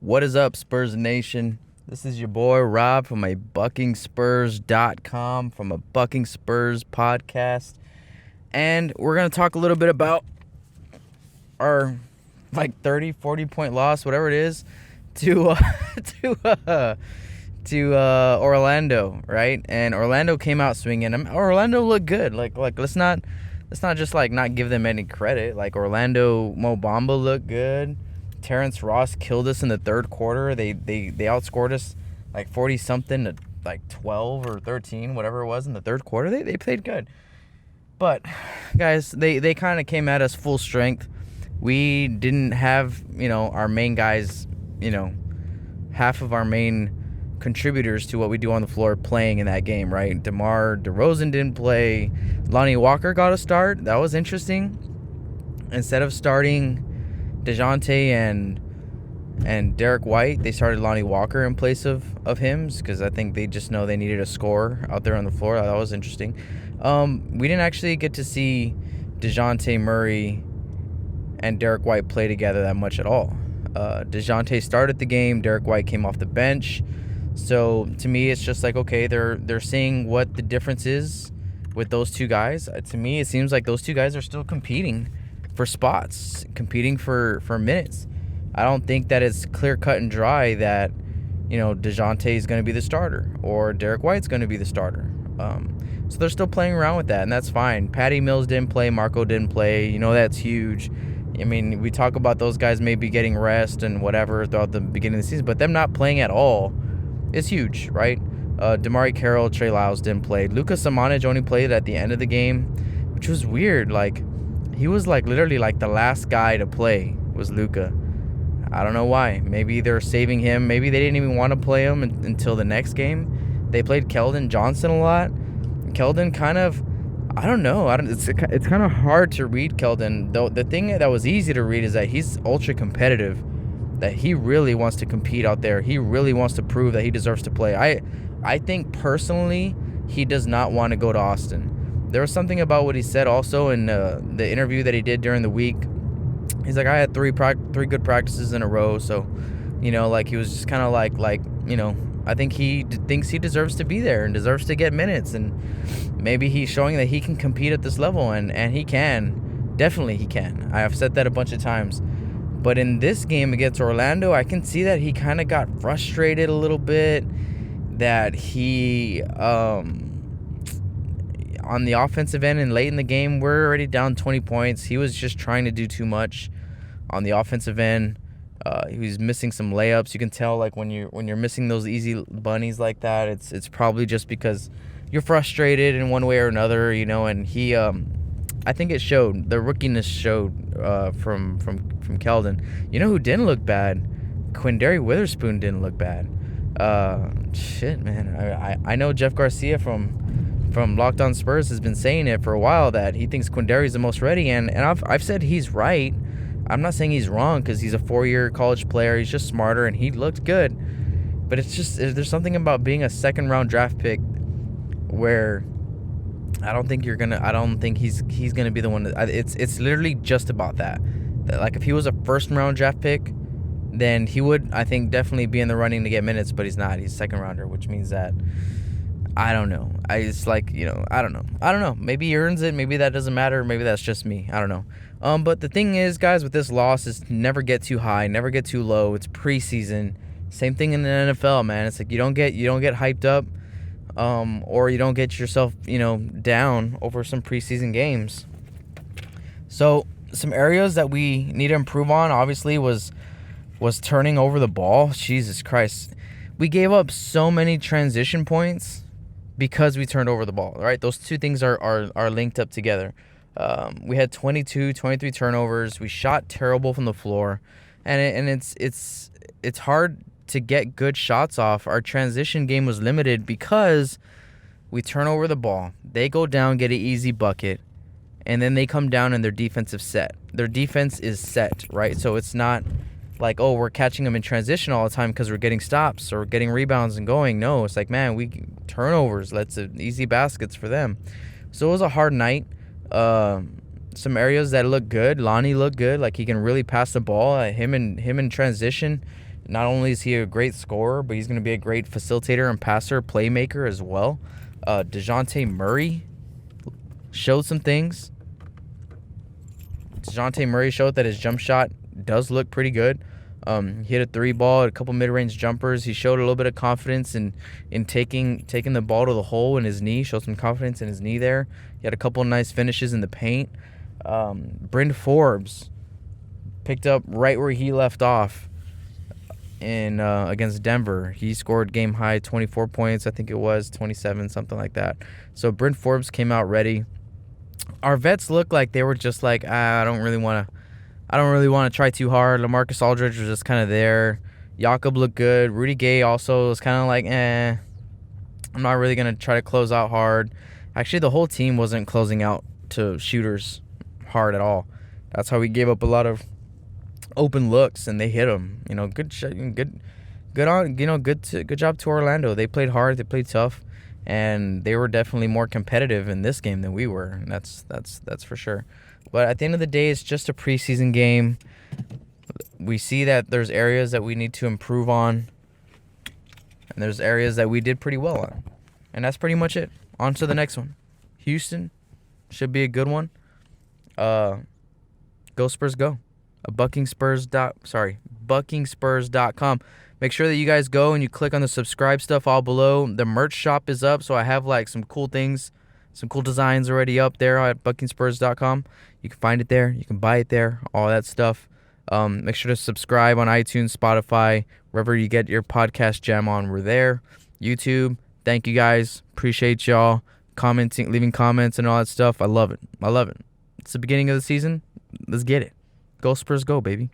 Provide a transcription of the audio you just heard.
What is up, Spurs Nation? This is your boy Rob from a buckingspurs.com, from a Bucking Spurs podcast. And we're going to talk a little bit about our 30-40 point loss, whatever it is, to Orlando, right? And Orlando came out swinging. Orlando looked good. Let's not just not give them any credit. Orlando Mo Bamba looked good. Terrence Ross killed us in the third quarter. They outscored us 40 something to 12 or 13, whatever it was in the third quarter. They played good. But guys, they kind of came at us full strength. We didn't have, our main guys, half of our main contributors to what we do on the floor playing in that game, right? DeMar DeRozan didn't play. Lonnie Walker got a start. That was interesting. Instead of starting DeJounte and Derek White, they started Lonnie Walker in place of him, because I think they just know they needed a scorer out there on the floor. That was interesting. We didn't actually get to see DeJounte Murray and Derek White play together that much at all. DeJounte started the game. Derek White came off the bench. So to me, it's just okay, they're seeing what the difference is with those two guys. To me, it seems like those two guys are still competing for spots, competing for minutes. I don't think that it's clear cut and dry that, DeJounte is going to be the starter or Derek White's going to be the starter. So they're still playing around with that, and that's fine. Patty Mills didn't play. Marco didn't play. That's huge. I mean, we talk about those guys maybe getting rest and whatever throughout the beginning of the season, but them not playing at all is huge, right? Damari Carroll, Trey Lyles didn't play. Luka Samanic only played at the end of the game, which was weird. He was literally the last guy to play was Luka. I don't know why. Maybe they're saving him. Maybe they didn't even want to play him until the next game. They played Keldon Johnson a lot. Keldon kind of, I don't know. It's kind of hard to read Keldon. Though the thing that was easy to read is that he's ultra competitive. That he really wants to compete out there. He really wants to prove that he deserves to play. I think personally he does not want to go to Austin. There was something about what he said also in the interview that he did during the week. He's like, I had three good practices in a row, so, he was just kind of I think he thinks he deserves to be there and deserves to get minutes, and maybe he's showing that he can compete at this level, and he can. Definitely he can. I have said that a bunch of times. But in this game against Orlando, I can see that he kind of got frustrated a little bit, that he on the offensive end and late in the game, we're already down 20 points. He was just trying to do too much on the offensive end. He was missing some layups. You can tell when you're missing those easy bunnies like that, it's probably just because you're frustrated in one way or another, and he I think it showed. The rookiness showed from Keldon. Who didn't look bad? Quindary Witherspoon didn't look bad. Shit, man. I know Jeff Garcia from Locked On Spurs has been saying it for a while that he thinks Quindary's the most ready, and I've said he's right. I'm not saying he's wrong, because he's a 4-year college player. He's just smarter, and he looked good. But it's just, there's something about being a second-round draft pick where I don't think he's gonna be the one. It's literally just about that. If he was a first-round draft pick, then he would, I think, definitely be in the running to get minutes. But he's not. He's a second-rounder, which means that I don't know. I don't know. I don't know. Maybe he earns it. Maybe that doesn't matter. Maybe that's just me. I don't know. But the thing is, guys, with this loss is never get too high, never get too low. It's preseason. Same thing in the NFL, man. It's you don't get hyped up, or you don't get yourself, down over some preseason games. So some areas that we need to improve on, obviously, was turning over the ball. Jesus Christ. We gave up so many transition points because we turned over the ball, right? Those two things are linked up together. We had 23 turnovers. We shot terrible from the floor, and it's hard to get good shots off. Our transition game was limited because we turn over the ball. They go down, get an easy bucket, and then they come down and their defensive set. Their defense is set, right? So it's not we're catching them in transition all the time because we're getting stops or getting rebounds and going. No, it's man, we turnovers. Let's easy baskets for them. So it was a hard night. Some areas that look good. Lonnie looked good. He can really pass the ball. Him in transition Not only is he a great scorer, but he's going to be a great facilitator and passer, playmaker as well. DeJounte Murray showed some things. DeJounte Murray showed that his jump shot does look pretty good. He hit a 3-ball, a couple mid-range jumpers. He showed a little bit of confidence in taking the ball to the hole in his knee. Showed some confidence in his knee there. He had a couple nice finishes in the paint. Bryn Forbes picked up right where he left off in against Denver. He scored game high 24 points. I think it was 27, something like that. So Bryn Forbes came out ready. Our vets looked like they were just like, I don't really want to try too hard. LaMarcus Aldridge was just kind of there. Jakob looked good. Rudy Gay also was kind of like, I'm not really going to try to close out hard. Actually, the whole team wasn't closing out to shooters hard at all. That's how we gave up a lot of open looks, and they hit them. Good job to Orlando. They played hard. They played tough. And they were definitely more competitive in this game than we were. And that's for sure. But at the end of the day, it's just a preseason game. We see that there's areas that we need to improve on. And there's areas that we did pretty well on. And that's pretty much it. On to the next one. Houston should be a good one. Go Spurs, go. buckingspurs.com. Make sure that you guys go and you click on the subscribe stuff all below. The merch shop is up, so I have like some cool things, some cool designs already up there at buckingspurs.com. You can find it there. You can buy it there, all that stuff. Make sure to subscribe on iTunes, Spotify, wherever you get your podcast jam on. We're there. YouTube, thank you guys. Appreciate y'all commenting, leaving comments and all that stuff. I love it. It's the beginning of the season. Let's get it. Go Spurs, go, baby.